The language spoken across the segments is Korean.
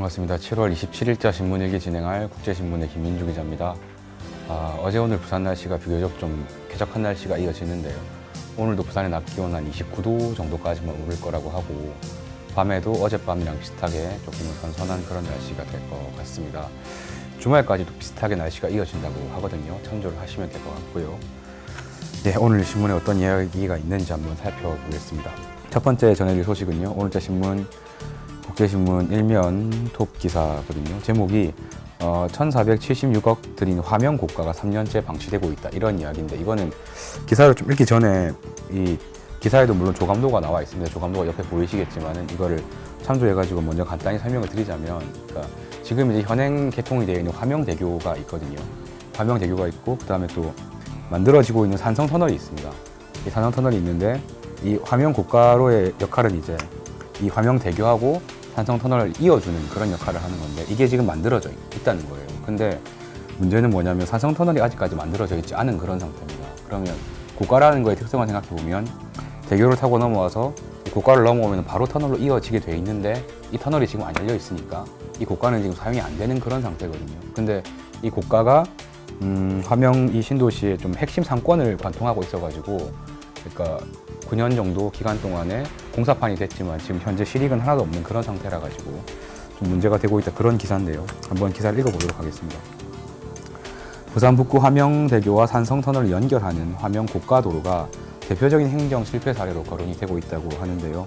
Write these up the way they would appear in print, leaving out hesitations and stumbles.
반갑습니다. 7월 27일자 신문일기 진행할 국제신문의 김민주 기자입니다. 어제 오늘 부산 날씨가 비교적 좀 쾌적한 날씨가 이어지는데요. 오늘도 부산의 낮 기온 한 29도 정도까지만 오를 거라고 하고 밤에도 어젯밤이랑 비슷하게 조금 선선한 그런 날씨가 될 것 같습니다. 주말까지도 비슷하게 날씨가 이어진다고 하거든요. 참조를 하시면 될 것 같고요. 네, 오늘 신문에 어떤 이야기가 있는지 한번 살펴보겠습니다. 첫 번째 전해드릴 소식은요. 오늘자 신문 국제신문 일면 톱 기사거든요. 제목이 1476억 들인 화명 고가가 3년째 방치되고 있다, 이런 이야기인데, 이거는 기사를 좀 읽기 전에 이 기사에도 물론 조감도가 나와 있습니다. 조감도가 옆에 보이시겠지만은 이거를 참조해가지고 먼저 간단히 설명을 드리자면, 그러니까 지금 이제 현행 개통이 되어 있는 화명대교가 있거든요. 화명대교가 있고, 그 다음에 또 만들어지고 있는 산성터널이 있습니다. 이 산성터널이 있는데, 이 화명 고가로의 역할은 이제 이 화명대교하고 산성터널을 이어주는 그런 역할을 하는 건데, 이게 지금 만들어져 있다는 거예요. 근데 문제는 뭐냐면 산성터널이 아직까지 만들어져 있지 않은 그런 상태입니다. 그러면 고가라는 거의 특성을 생각해 보면 대교를 타고 넘어와서 이 고가를 넘어오면 바로 터널로 이어지게 돼 있는데, 이 터널이 지금 안 열려 있으니까 이 고가는 지금 사용이 안 되는 그런 상태거든요. 근데 이 고가가 화명 이 신도시의 좀 핵심 상권을 관통하고 있어가지고, 그러니까 9년 정도 기간 동안에 공사판이 됐지만 지금 현재 실익은 하나도 없는 그런 상태라 가지고 좀 문제가 되고 있다, 그런 기사인데요. 한번 기사를 읽어보도록 하겠습니다. 부산 북구 화명대교와 산성터널을 연결하는 화명 고가도로가 대표적인 행정 실패 사례로 거론이 되고 있다고 하는데요.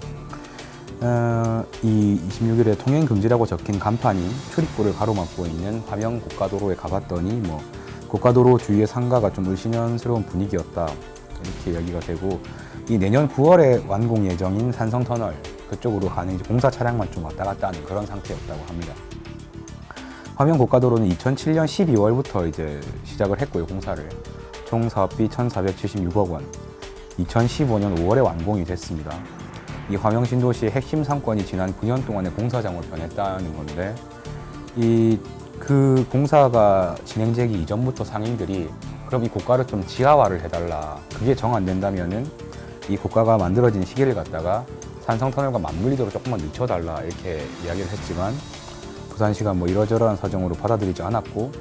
이 26일에 통행 금지라고 적힌 간판이 출입구를 가로막고 있는 화명 고가도로에 가봤더니 고가도로 주위의 상가가 좀 을씨년스러운 분위기였다, 이렇게 이야기가 되고, 이 내년 9월에 완공 예정인 산성터널 그쪽으로 가는 이제 공사 차량만 좀 왔다 갔다 하는 그런 상태였다고 합니다. 화명 고가도로는 2007년 12월부터 이제 시작을 했고요, 공사를. 총 사업비 1,476억 원. 2015년 5월에 완공이 됐습니다. 이 화명 신도시의 핵심 상권이 지난 9년 동안의 공사장으로 변했다는 건데, 그 공사가 진행되기 이전부터 상인들이 그럼 이 고가를 좀 지하화를 해달라, 그게 정 안 된다면은 이 고가가 만들어진 시기를 갖다가 산성터널과 맞물리도록 조금만 늦춰달라, 이렇게 이야기를 했지만 부산시가 이러저러한 사정으로 받아들이지 않았고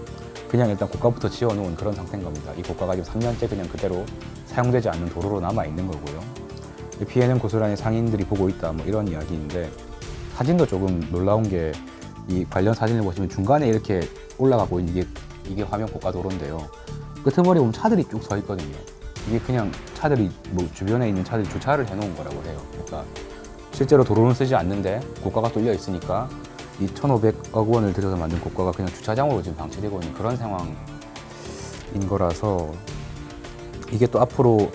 그냥 일단 고가부터 지어놓은 그런 상태인 겁니다. 이 고가가 지금 3년째 그냥 그대로 사용되지 않는 도로로 남아 있는 거고요. 피해는 고스란히 상인들이 보고 있다, 이런 이야기인데, 사진도 조금 놀라운 게 이 관련 사진을 보시면 중간에 이렇게 올라가고 있는 이게 화명 고가도로인데요. 끄트머리 보면 차들이 쭉 서 있거든요. 이게 그냥 차들이 주변에 있는 차들이 주차를 해놓은 거라고 해요. 그러니까 실제로 도로는 쓰지 않는데 고가가 뚫려 있으니까 이 1,500억 원을 들여서 만든 고가가 그냥 주차장으로 지금 방치되고 있는 그런 상황인 거라서, 이게 또 앞으로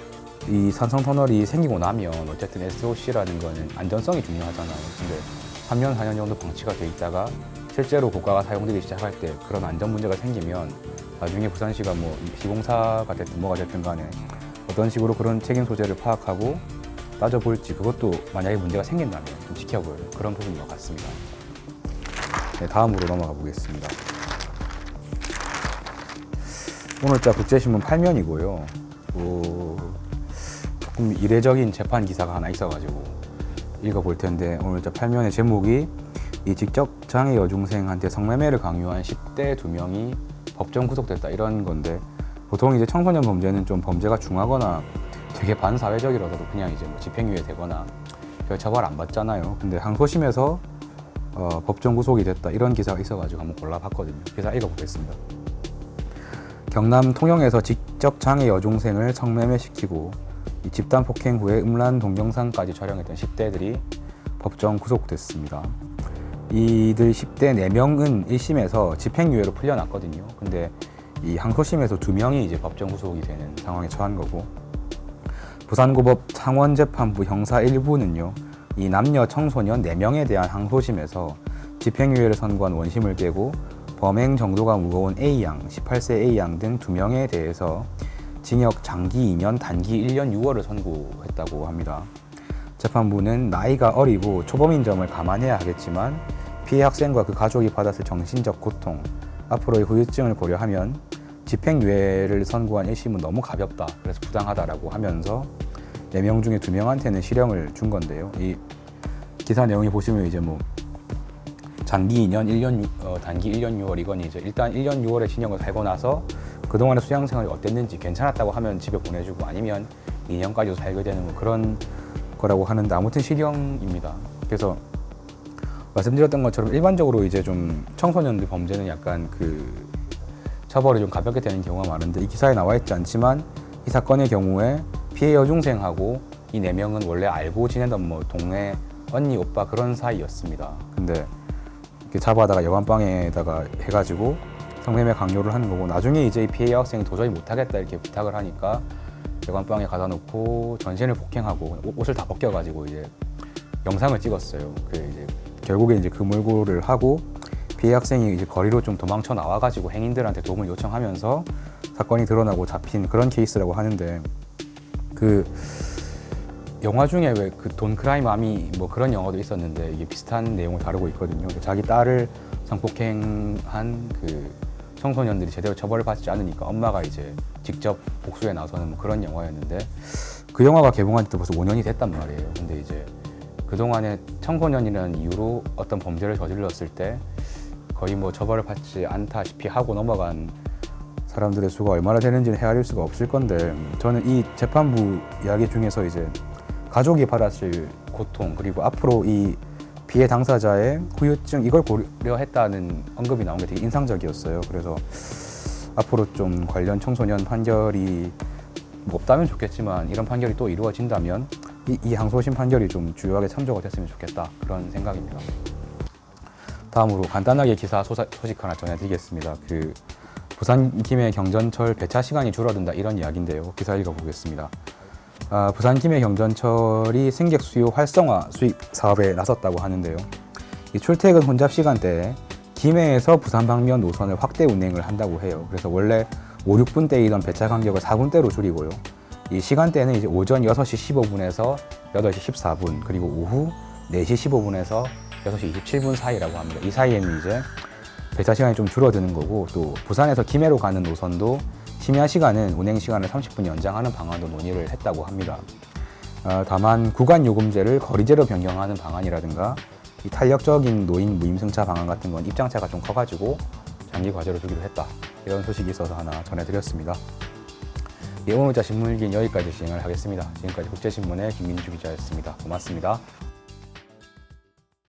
이 산성터널이 생기고 나면 어쨌든 SOC라는 거는 안전성이 중요하잖아요. 근데 3년, 4년 정도 방치가 돼 있다가 실제로 고가가 사용되기 시작할 때 그런 안전 문제가 생기면 나중에 부산시가 시공사가 됐든 뭐가 됐든 간에 어떤 식으로 그런 책임 소재를 파악하고 따져볼지, 그것도 만약에 문제가 생긴다면 좀 지켜볼 그런 부분인 것 같습니다. 네, 다음으로 넘어가 보겠습니다. 오늘자 국제신문 8면이고요. 조금 이례적인 재판 기사가 하나 있어가지고 읽어볼 텐데, 오늘자 8면의 제목이 이 직접장애 여중생한테 성매매를 강요한 10대 2명이 법정 구속됐다, 이런 건데, 보통 이제 청소년 범죄는 좀 범죄가 중하거나 되게 반사회적이라도 그냥 이제 집행유예 되거나 별 처벌 안 받잖아요. 근데 항소심에서 법정 구속이 됐다, 이런 기사가 있어가지고 한번 골라봤거든요. 기사 읽어보겠습니다. 경남 통영에서 직접장애 여중생을 성매매시키고 이 집단 폭행 후에 음란 동영상까지 촬영했던 10대들이 법정 구속됐습니다. 이들 10대 4명은 1심에서 집행유예로 풀려났거든요. 근데 이 항소심에서 2명이 이제 법정 구속이 되는 상황에 처한 거고, 부산고법 창원재판부 형사 1부는요, 이 남녀 청소년 4명에 대한 항소심에서 집행유예를 선고한 원심을 깨고 범행 정도가 무거운 A양, 18세 A양 등 2명에 대해서 징역 장기 2년, 단기 1년 6월을 선고했다고 합니다. 재판부는 나이가 어리고 초범인 점을 감안해야 하겠지만 피해 학생과 그 가족이 받았을 정신적 고통, 앞으로의 후유증을 고려하면 집행유예를 선고한 1심은 너무 가볍다, 그래서 부당하다라고 하면서 4명 중에 2명한테는 실형을 준 건데요. 이 기사 내용이 보시면 이제 장기 2년, 1년, 단기 1년 6월 이건 이제 일단 1년 6월에 진영을 살고 나서 그동안의 수양 생활이 어땠는지 괜찮았다고 하면 집에 보내주고 아니면 2년까지도 살게 되는 뭐 그런 거라고 하는데 아무튼 실형입니다. 그래서 말씀드렸던 것처럼 일반적으로 이제 좀 청소년들 범죄는 약간 그 처벌이 좀 가볍게 되는 경우가 많은데 이 기사에 나와 있지 않지만 이 사건의 경우에 피해 여중생하고 이 4명은 원래 알고 지내던 뭐 동네 언니 오빠 그런 사이였습니다. 근데 이렇게 잡아다가 여관방에다가 해가지고 성매매 강요를 하는 거고 나중에 이제 이 피해 여학생이 도저히 못하겠다 이렇게 부탁을 하니까 여관방에 가다 놓고 전신을 폭행하고 옷을 다 벗겨가지고 이제 영상을 찍었어요. 그 이제 결국에 이제 그 몰골을 하고 피해 학생이 이제 거리로 좀 도망쳐 나와가지고 행인들한테 도움을 요청하면서 사건이 드러나고 잡힌 그런 케이스라고 하는데 그 영화 중에 왜 그 돈 크라이 마미 뭐 그런 영화도 있었는데 이게 비슷한 내용을 다루고 있거든요. 자기 딸을 성폭행한 그 청소년들이 제대로 처벌을 받지 않으니까 엄마가 이제 직접 복수에 나서는 뭐 그런 영화였는데 그 영화가 개봉한 지 벌써 5년이 됐단 말이에요. 근데 이제 그동안에 청소년이라는 이유로 어떤 범죄를 저질렀을 때 거의 뭐 처벌을 받지 않다시피 하고 넘어간 사람들의 수가 얼마나 되는지는 헤아릴 수가 없을 건데 저는 이 재판부 이야기 중에서 이제 가족이 받았을 고통 그리고 앞으로 이 피해 당사자의 후유증 이걸 고려했다는 언급이 나온 게 되게 인상적이었어요. 그래서 앞으로 좀 관련 청소년 판결이 뭐 없다면 좋겠지만 이런 판결이 또 이루어진다면 이 항소심 판결이 좀 주요하게 참조가 됐으면 좋겠다 그런 생각입니다. 다음으로 간단하게 기사 소식 하나 전해드리겠습니다. 그 부산 김해 경전철 배차 시간이 줄어든다 이런 이야기인데요. 기사 읽어보겠습니다. 부산 김해 경전철이 승객 수요 활성화 수익 사업에 나섰다고 하는데요. 이 출퇴근 혼잡 시간대에 김해에서 부산 방면 노선을 확대 운행을 한다고 해요. 그래서 원래 5, 6분대이던 배차 간격을 4분대로 줄이고요. 이 시간대는 이제 오전 6시 15분에서 8시 14분 그리고 오후 4시 15분에서 6시 27분 사이라고 합니다. 이 사이에는 이제 배차 시간이 좀 줄어드는 거고 또 부산에서 김해로 가는 노선도 심야 시간은 운행 시간을 30분 연장하는 방안도 논의를 했다고 합니다. 다만 구간 요금제를 거리제로 변경하는 방안이라든가 이 탄력적인 노인 무임승차 방안 같은 건 입장차가 좀 커가지고 장기 과제로 주기로 했다. 이런 소식이 있어서 하나 전해드렸습니다. 예, 오늘자 신문일기는 여기까지 진행을 하겠습니다. 지금까지 국제신문의 김민주 기자였습니다. 고맙습니다.